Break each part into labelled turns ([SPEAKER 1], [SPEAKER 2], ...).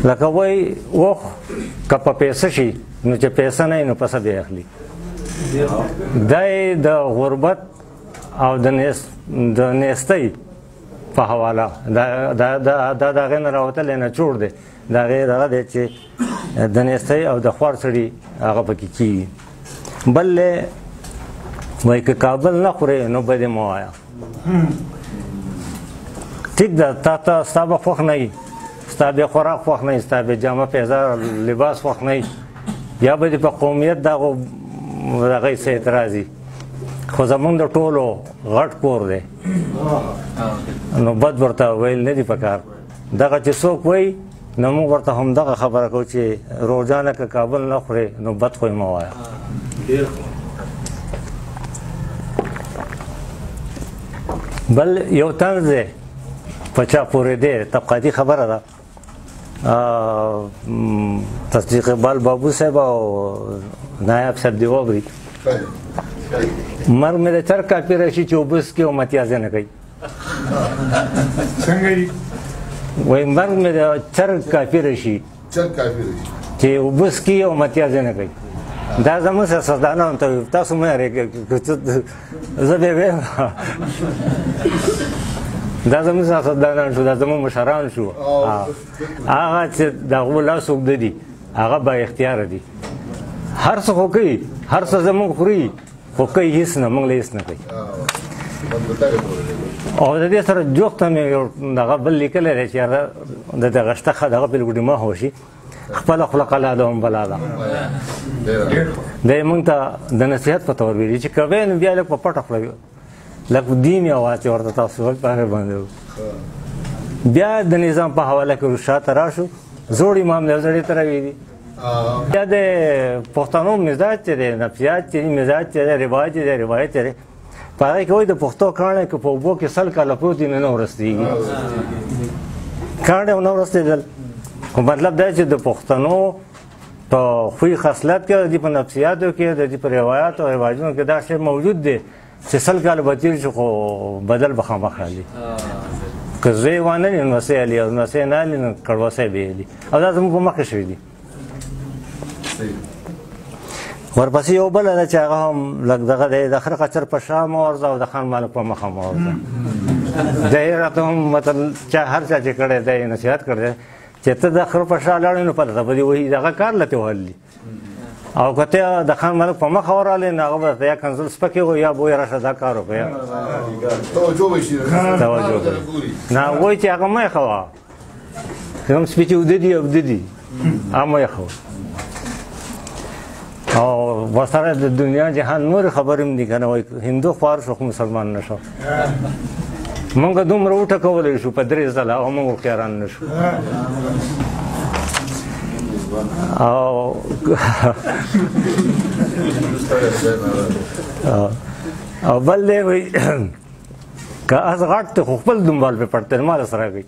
[SPEAKER 1] لکه وایي اوښ که په پیسه شي نو چې پیسه نه وي نو پسه بیا اخلي. دا یې د غربت او د نیستۍ په حواله دا د هغې نه راوتلی نچوړ دی، د هغې دغه دی چې د نیستۍ او د خوار سړي هغه پکې کېږي. بل دی وایي که کابل نه خورې نو بد یې مه وایه. ټیک ده، تا ته ستا به خوښ نه وي، ستا بیا خوراک خوښ نه وي، ستا بیا جامه پیزار لباس خوښ نه وي، یا به دې په قومیت دغو هغه څه اعتراض وي، خو زمونږ د ټولو غټ کور دی نو بد ورته ویل نه دي پکار. دغه چې څوک وایي نو موږ ورته همدغه خبره کوو چې روزانه که کابل نه خورې نو بد خو یې مه وایه. بل یو طنز دی په چا پورې دی، طبقاتي خبره ده. تصدیق اقبال بابو صاحب او نایب صاحب دی واوري، مرګ مې د چر کاپي راشي چې اوبه څکي او متیازې نه کوي. وایي مرګ مې د چر کاپي راشي چې اوبه څکي او متیازې نه کوي. دا زموږ سیاستدانان ته وایي تاسو مه یارېږئ، زه بیا وایم دا زموږ سیاستدانان شو، دا زموږ مشران شو. هغه چې د هغو لاس اوږده دي هغه با اختیاره دي، هر څه خو کوي، هر څه زموږ خوري خو کوي هېڅ نه، موږ له هېڅ نه کوي. او د دې سره جوخته مې یو دغه بل لیکلی دی چې د دغه شته دغه پیلګوډي مه هوشي، خپله خوله قلا ده هم بلا ده. دی موږ ته د نصیحت په طور ویلي چې کوی نو بیا لږ په پټه خوله لکه دیني اواز چې ورته تاسو په هغې باندې بیا د نظام په حواله کې شاته راشو، زوړ امام دی زړې ته راویلي. بیا د پښتنو مزاج چې دی، نفسیات چې دی، مزاج چې دی، رواج چې دی، روایت چې دی، په هغې کې وایي د پښتو کاڼی که په اوبو کې 100 کاله پروت وي نو نه ورستېږي. کاڼی ونه ورستېدل، خو مطلب دا چې د پښتنو په خوی خصلت کې، د دې په نفسیاتو کې، د دې په روایاتو او رواجونو کې دا شی موجود دی چې 100 کاله به تېر شي خو بدل به خامخا لي. که زوی وانه لي نو نسۍ علي، او نسۍ نه علي نو کړوسی به یې علي، او دا زموږ په مخکې شوي دي. ورپسې یو بله ده چې هغه هم لږ دغه دی، د خره قچر په شا مه ورځه او د خان مالک په مخه مه ورځه. دی راته هم مطلب هر چا چې کړی دی نصیحت کړی دی چې ته د خره په شا لاړې نو پته به دې وایي دغه کار له تې وهلي، او که ته د خان مالک په مخه ورغلې نو هغه به درته یا کنځل سپکې وایي یا به وایي راشه دا کار وکړه، توجه نه وایي چې هغه مه یې ښوه، کوم سپي چې اوده دي اوده دي، هغه مه یې ښوه. او ورسره د دنیا جهان نورې خبرې هم دي که نه، وایي هندو خوار شو خو مسلمان نه شو. مونږ دومره وټکولی شو په 3 ځله او مونږ هوښیاران نه شو. او بل دی وایي که اس غټ دی خو خپل دنبال پې پټ دی، ما سره کوي.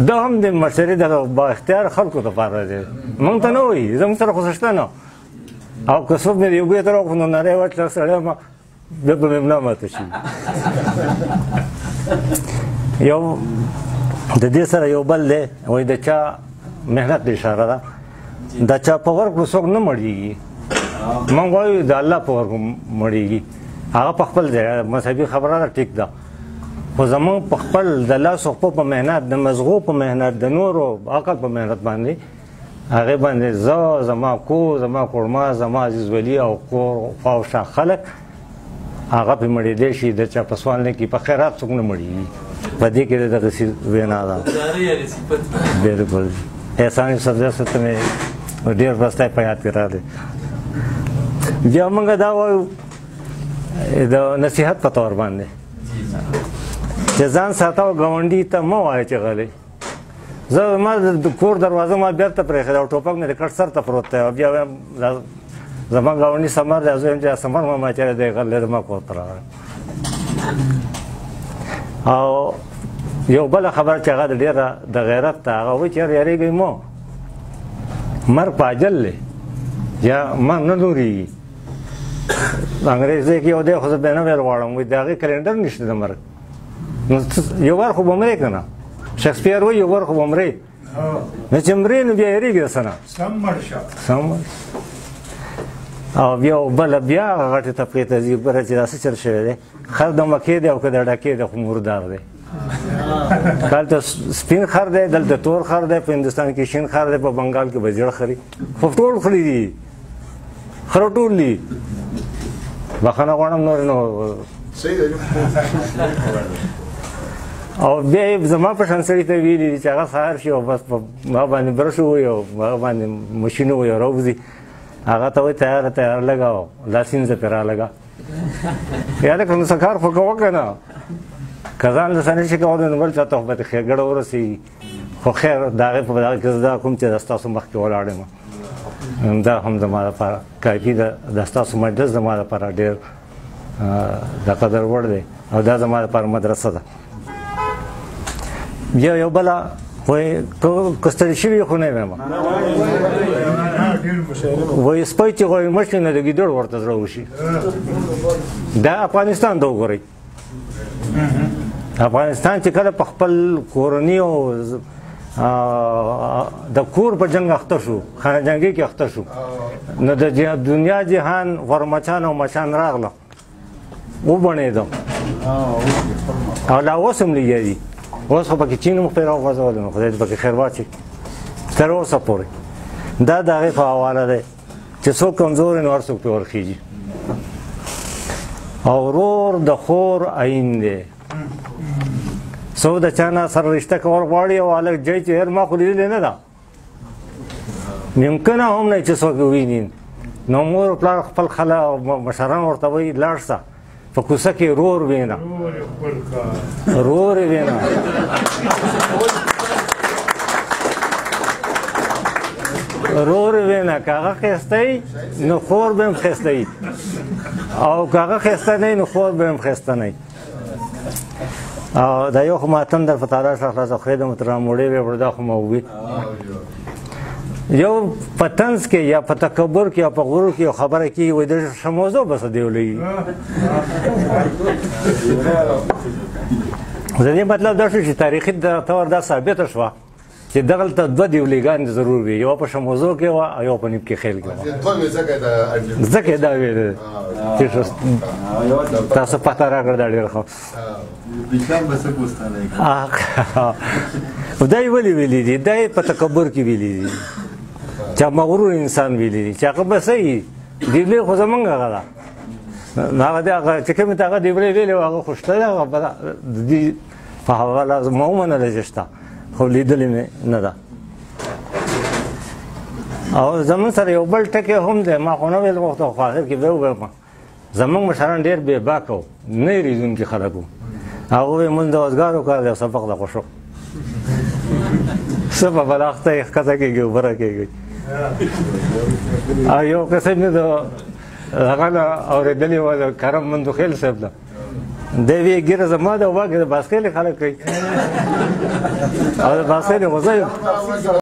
[SPEAKER 1] دا هم د مشري د با اختیار خلکو دپاره دی، موږ ته نه وایي، زموږ سره خو شته نه. او که څوک مې د یو ګویې ته راوکړو نو نری وټله سړی ما بیا به مې ملا ماته شي. یو د دې سره یو بل دی وایي د چا محنت د اشاره ده، د چا په ورکړو څوک نه مړېږي، موږ وایو د الله په ورکړو مړېږي. هغه په خپل ځای مذهبي خبره ده، ټیک ده، خو زموږ په خپل د لاسو خپو په محنت، د مزغو په محنت، د نورو عقل په محنت باندې هغې باندې زه، زما کور، زما کورما، زما عزیز ولی او کور خوا او شا خلک هغه پې مړېدی شي، د چا په سوال نه کي، په خیرات څوک نه مړېږي. په دې کې د دغسې وینا ده. بلکل احسان یوسفزی صاحب ته مې ډېر وروستی په یاد کې راغلی. بیا موږ دا وایو د نصیحت په طور باندې چې ځان ساته او ګاونډي ته مه وایه چې غلی. زه ما د کور دروازه ما بېرته پرېښې ده او ټوپک مې د کټ سر ته پروت دی، او بیا وایم زما ګاونډي سمر دی، زه وایم چې سمر ماما چېرې دی غلی زما کور ته راغی. او یو بله خبره چې هغه د ډېره د غیرت ده، هغه وایي چې یار یارېږئ مو، مرګ په اجل دی یا مرګ نه نورېږي. انګریزۍ کې یو دی خو زه بیا نه ویل غواړم، وایي د هغې کلنډر نشته د مرګ، نو یو وار خو به مرې که نه، شکسپیر وایي ور خو به مرې نو چې مرې نو بیا یېرېږي د څه نه سم او بیا بله بیا هغه غټې تپې ته ځي ګوره چې دا څه چل شوی دی خر د مکې دی او که د ډکې دی خو مردار دی هلته سپین خر دی دلته تور خر دی په هندوستان کې شین خر دی په بنګال کې به زیړ خري خو ټول خري دي خره ټول دي بخښنه غواړم نور نو او بیا یې زما په شان سړي ته ویلي دي چې هغه سهار شي او بس په ما باندې برش ووایي او هغه باندې مشین ووایي او راوځي هغه ته وایي تیار لګه او دا سینځه پرې رالګه یاده که نو څه کار خو کوه که نه که ځان له څه نه شي کولی نو بل چا ته خو به د ښېګړه ورسېږي خو خیر د هغې په دغه کې زه دا کوم چې د ستاسو مخکې ولاړ یم دا هم زما لپاره کافي ده د ستاسو مجلس زما لپاره ډېر د قدر وړ دی او دا زما لپاره مدرسه ده بیا یو بله وایي که ستړي شوي خو نه یم وایي سپی چې غوایي مړ شي نو د ګیدړ ورته زړه وشي دا افغانستان ته وګورئ افغانستان چې کله په خپل کورني او د کور په جنګ اخته شو خانه جنګي کې اخته شو نو د دنیا جهان ورمچان او مچان راغله وبڼېده او لا اوس هم لګیا دي اوس خو پکې چین مخ پرې راوغځولی نو خدای دې پکې خیر واچوي تر اوسه پورې دا د هغې په حواله دی چې څوک کمزوری نو هر څوک پرې ورخېږي او ورور د خور عین دی څوک د چا نه سره رشته کول غواړي او هلک جای چې هر ما خو لیدلې نه ده ممکنه هم نه چې څوک وویني نو مور پلار خپل خله او مشران ورته وایي لاړ شه په کوڅه کې رور وینه رور وینه رور وینه که هغه ښایسته وي نو خور به هم ښایسته وي او که هغه ښایسته نه وي نو خور به هم ښایسته نه وي او دا یو خو ماتم در په تعالی شه خلاصه خدای د محترم وړې وې وردا خو ما ووي یو په طنز کې یا په تکبر کې یا په غرور کې یو خبره کېږي وایي د ښه موضوع بس دیولوي د دې مطلب دا شو چې تاریخي طور دا ثابته شوه چې دغلته دوه دیولیګانې ضرور وي یوه په ښه موضوع کې وه او یوه په نیم کې خیل کې وه ځکه یې دا ویل تاسو پته راکړه دا ډېر ښه دا یې ولې ویلي دي دا یې په تکبر کې ویلي دي چې مغرور انسان ویلي دي چې هغه به صحیح دیولې خو زمونږ هغه ده هغه چې کومې ته هغه دیولې ویلې وه هغه خو شته ده هغه د دې په حواله ما ومنله چې شته خو لیدلې مې نه ده او زمونږ سره یو بل ټکی هم دی ما خو نه ویل غوښته خو آخر کې به ووایم زمونږ مشران ډېر بې باکه وو نه یېرېدونکي خلک وو هغه وایي مونږ د وزګارو کار دی او سبق د خوښو څه په بلاخته یې ښکته کېږي او بره کېږي او یو قصه مې د هغه نه اورېدلې وه د کرم مندوخیل صاحب نه دی وی ګیره زما ده او واګې د باسکیلې خلک کوي او د باسکیلې غوزه